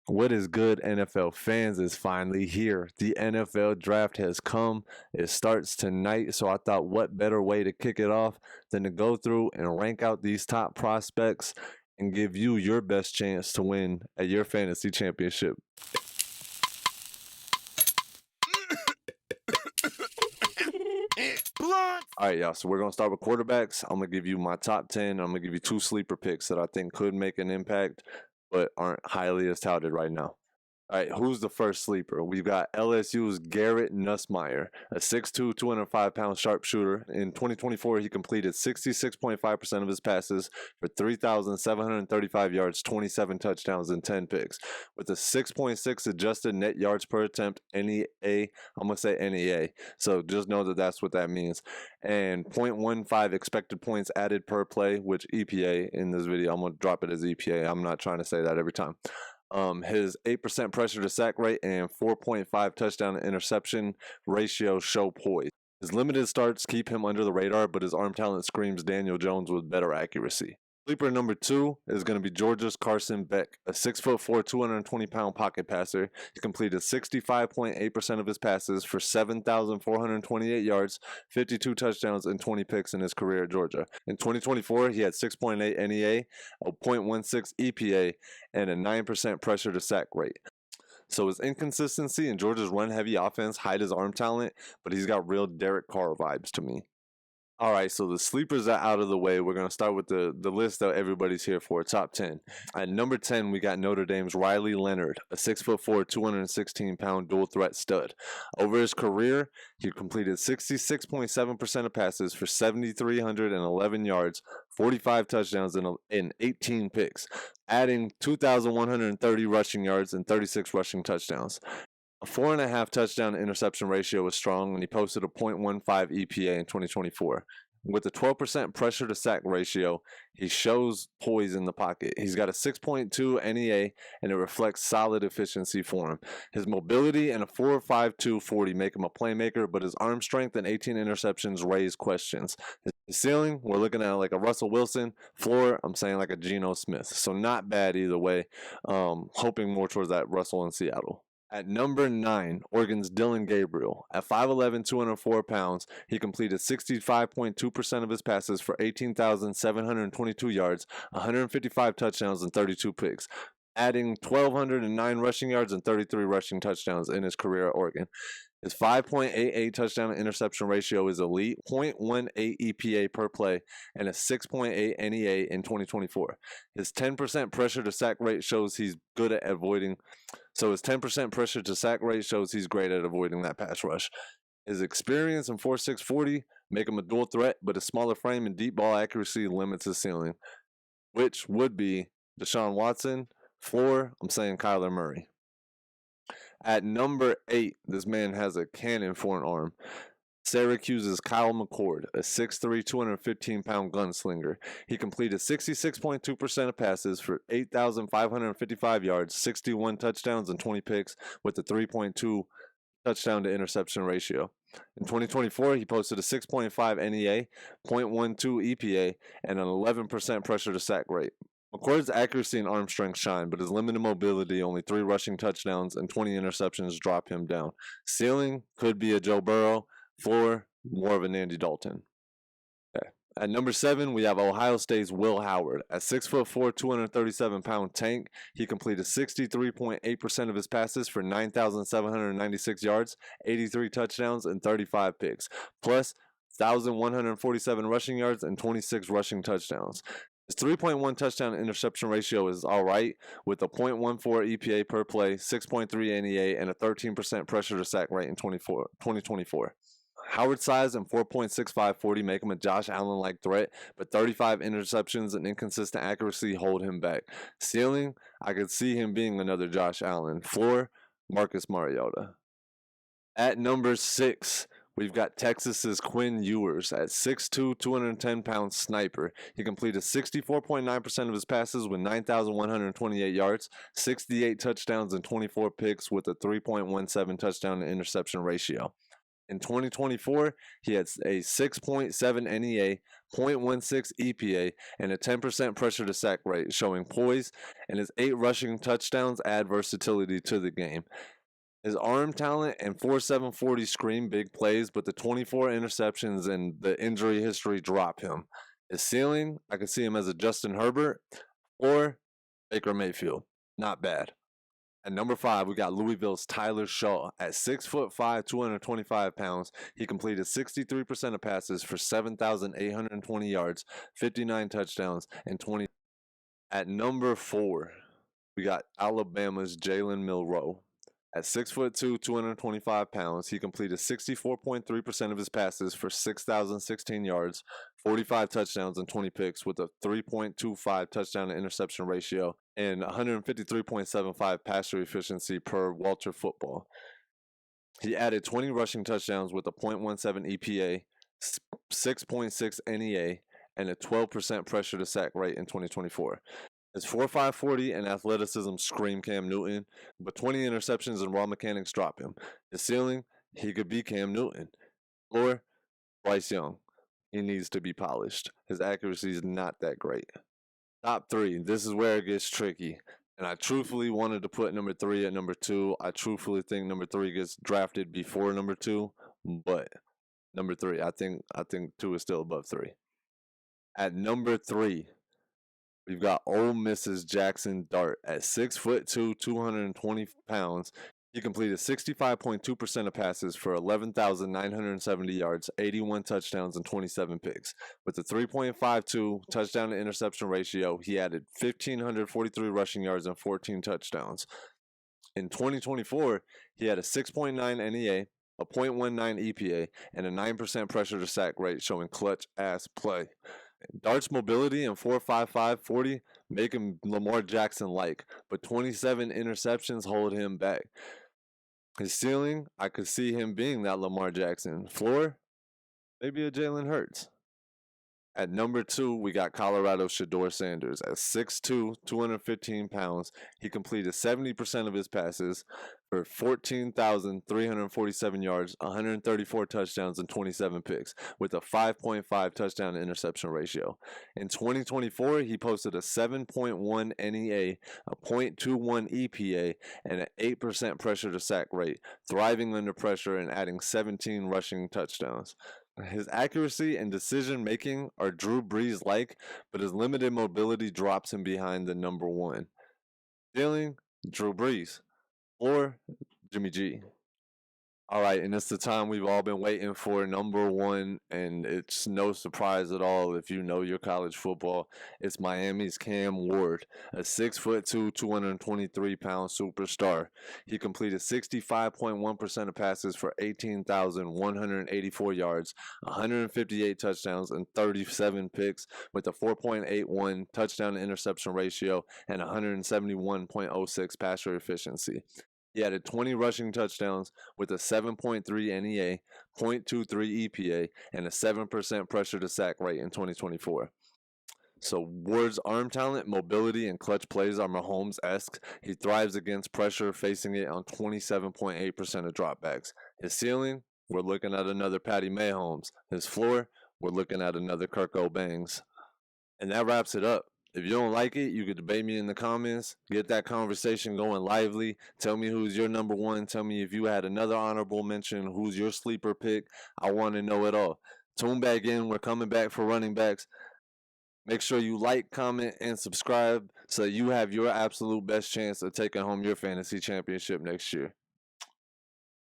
What is good, NFL fans, is finally here. The NFL draft has come. It starts tonight, so I thought what better way to kick it off than to go through and rank out these top prospects and give you your best chance to win at your fantasy championship. All right, y'all. So we're gonna start with quarterbacks. I'm gonna give you my top 10. I'm gonna give you two sleeper picks that I think could make an impact, but aren't highly as touted right now. All right, who's the first sleeper? We've got LSU's Garrett Nussmeier, a 6'2", 205-pound sharpshooter. In 2024, he completed 66.5% of his passes for 3,735 yards, 27 touchdowns, and 10 picks. With a 6.6 adjusted net yards per attempt, NEA, I'm going to say NEA, so just know that that's what that means. And 0.15 expected points added per play, which EPA in this video, I'm going to drop it as EPA. I'm not trying to say that every time. His 8% pressure to sack rate and 4.5 touchdown to interception ratio show poise. His limited starts keep him under the radar, but his arm talent screams Daniel Jones with better accuracy. Sleeper number 2 is going to be Georgia's Carson Beck, a 6'4", 220-pound pocket passer. He completed 65.8% of his passes for 7,428 yards, 52 touchdowns, and 20 picks in his career at Georgia. In 2024, he had 6.8 NEA, a 0.16 EPA, and a 9% pressure to sack rate. So his inconsistency in Georgia's run-heavy offense hide his arm talent, but he's got real Derek Carr vibes to me. All right, so the sleepers are out of the way. We're going to start with the list that everybody's here for, top 10. At number 10, we got Notre Dame's Riley Leonard, a 6'4", 216-pound dual-threat stud. Over his career, he completed 66.7% of passes for 7,311 yards, 45 touchdowns, and 18 picks, adding 2,130 rushing yards and 36 rushing touchdowns. A 4.5 touchdown to interception ratio was strong, and he posted a 0.15 EPA in 2024. With a 12% pressure to sack ratio, he shows poise in the pocket. He's got a 6.2 NEA, and it reflects solid efficiency for him. His mobility and a 4.52 40 make him a playmaker, but his arm strength and 18 interceptions raise questions. His ceiling, we're looking at like a Russell Wilson. Floor, I'm saying like a Geno Smith. So not bad either way. Hoping more towards that Russell in Seattle. At number 9, Oregon's Dylan Gabriel. At 5'11", 204 pounds, he completed 65.2% of his passes for 18,722 yards, 155 touchdowns, and 32 picks, adding 1,209 rushing yards and 33 rushing touchdowns in his career at Oregon. His 5.88 touchdown to interception ratio is elite, 0.18 EPA per play, and a 6.8 NEA in 2024. His 10% pressure to sack rate shows he's good at avoiding. So his 10% pressure to sack rate shows he's great at avoiding that pass rush. His experience in 4.6 40 make him a dual threat, but his smaller frame and deep ball accuracy limits his ceiling, which would be Deshaun Watson. Floor, I'm saying Kyler Murray. At number 8, this man has a cannon for an arm. Syracuse's Kyle McCord, a 6'3", 215-pound gunslinger. He completed 66.2% of passes for 8,555 yards, 61 touchdowns, and 20 picks with a 3.2 touchdown to interception ratio. In 2024, he posted a 6.5 NEA, 0.12 EPA, and an 11% pressure to sack rate. McCord's accuracy and arm strength shine, but his limited mobility, only 3 rushing touchdowns and 20 interceptions, drop him down. Ceiling could be a Joe Burrow. Floor, more of an Andy Dalton. Okay. At number 7, we have Ohio State's Will Howard. At 6'4", 237-pound tank, he completed 63.8% of his passes for 9,796 yards, 83 touchdowns, and 35 picks, plus 1,147 rushing yards and 26 rushing touchdowns. His 3.1 touchdown interception ratio is all right, with a 0.14 EPA per play, 6.3 NEA, and a 13% pressure to sack rate in 2024. Howard's size and 4.65 40 make him a Josh Allen-like threat, but 35 interceptions and inconsistent accuracy hold him back. Ceiling, I could see him being another Josh Allen. Floor, Marcus Mariota. At number 6, we've got Texas's Quinn Ewers. At 6'2", 210-pound sniper. He completed 64.9% of his passes with 9,128 yards, 68 touchdowns, and 24 picks with a 3.17 touchdown to interception ratio. In 2024, he had a 6.7 NEA, 0.16 EPA, and a 10% pressure to sack rate, showing poise, and his 8 rushing touchdowns add versatility to the game. His arm talent and 4.7 40 scream big plays, but the 24 interceptions and the injury history drop him. His ceiling, I could see him as a Justin Herbert or Baker Mayfield. Not bad. At number 5, we got Louisville's Tyler Shaw. At 6'5", 225 pounds, he completed 63% of passes for 7,820 yards, 59 touchdowns, and 20. At number 4, we got Alabama's Jalen Milroe. At 6'2", 225 pounds, he completed 64.3% of his passes for 6,016 yards, 45 touchdowns, and 20 picks with a 3.25 touchdown to interception ratio and 153.75 passer efficiency per Walter Football. He added 20 rushing touchdowns with a 0.17 EPA, 6.6 NEA, and a 12% pressure to sack rate in 2024. His 4.5 40 and athleticism scream Cam Newton, but 20 interceptions and raw mechanics drop him. His ceiling, he could be Cam Newton. Floor, Bryce Young. He needs to be polished. His accuracy is not that great. Top 3, this is where it gets tricky. And I truthfully wanted to put number 3 at number 2. I truthfully think number 3 gets drafted before number 2, but number 3, I think 2 is still above 3. At number 3, we've got Ole Miss's Jackson Dart. At 6'2", 220 pounds, he completed 65.2% of passes for 11,970 yards, 81 touchdowns, and 27 picks. With a 3.52 touchdown to interception ratio, he added 1,543 rushing yards and 14 touchdowns. In 2024, he had a 6.9 NEA, a 0.19 EPA, and a 9% pressure to sack rate, showing clutch-ass play. Dart's mobility and 4.55 40 make him Lamar Jackson-like, but 27 interceptions hold him back. His ceiling, I could see him being that Lamar Jackson. Floor, maybe a Jalen Hurts. At number 2, we got Colorado's Shedeur Sanders. At 6'2", 215 pounds, he completed 70% of his passes for 14,347 yards, 134 touchdowns, and 27 picks, with a 5.5 touchdown to interception ratio. In 2024, he posted a 7.1 NEA, a 0.21 EPA, and an 8% pressure to sack rate, thriving under pressure and adding 17 rushing touchdowns. His accuracy and decision-making are Drew Brees-like, but his limited mobility drops him behind the number 1. Ceiling, Drew Brees. Or Jimmy G. All right, and it's the time we've all been waiting for, number 1, and it's no surprise at all if you know your college football. It's Miami's Cam Ward, a 6'2", 223-pound superstar. He completed 65.1% of passes for 18,184 yards, 158 touchdowns, and 37 picks, with a 4.81 touchdown to interception ratio and 171.06 passer efficiency. He added 20 rushing touchdowns with a 7.3 NEA, 0.23 EPA, and a 7% pressure to sack rate in 2024. So Ward's arm talent, mobility, and clutch plays are Mahomes-esque. He thrives against pressure, facing it on 27.8% of dropbacks. His ceiling, we're looking at another Patty Mahomes. His floor, we're looking at another Kirk O'Bangs. And that wraps it up. If you don't like it, you could debate me in the comments. Get that conversation going lively. Tell me who's your number 1. Tell me if you had another honorable mention. Who's your sleeper pick? I want to know it all. Tune back in. We're coming back for running backs. Make sure you like, comment, and subscribe so you have your absolute best chance of taking home your fantasy championship next year.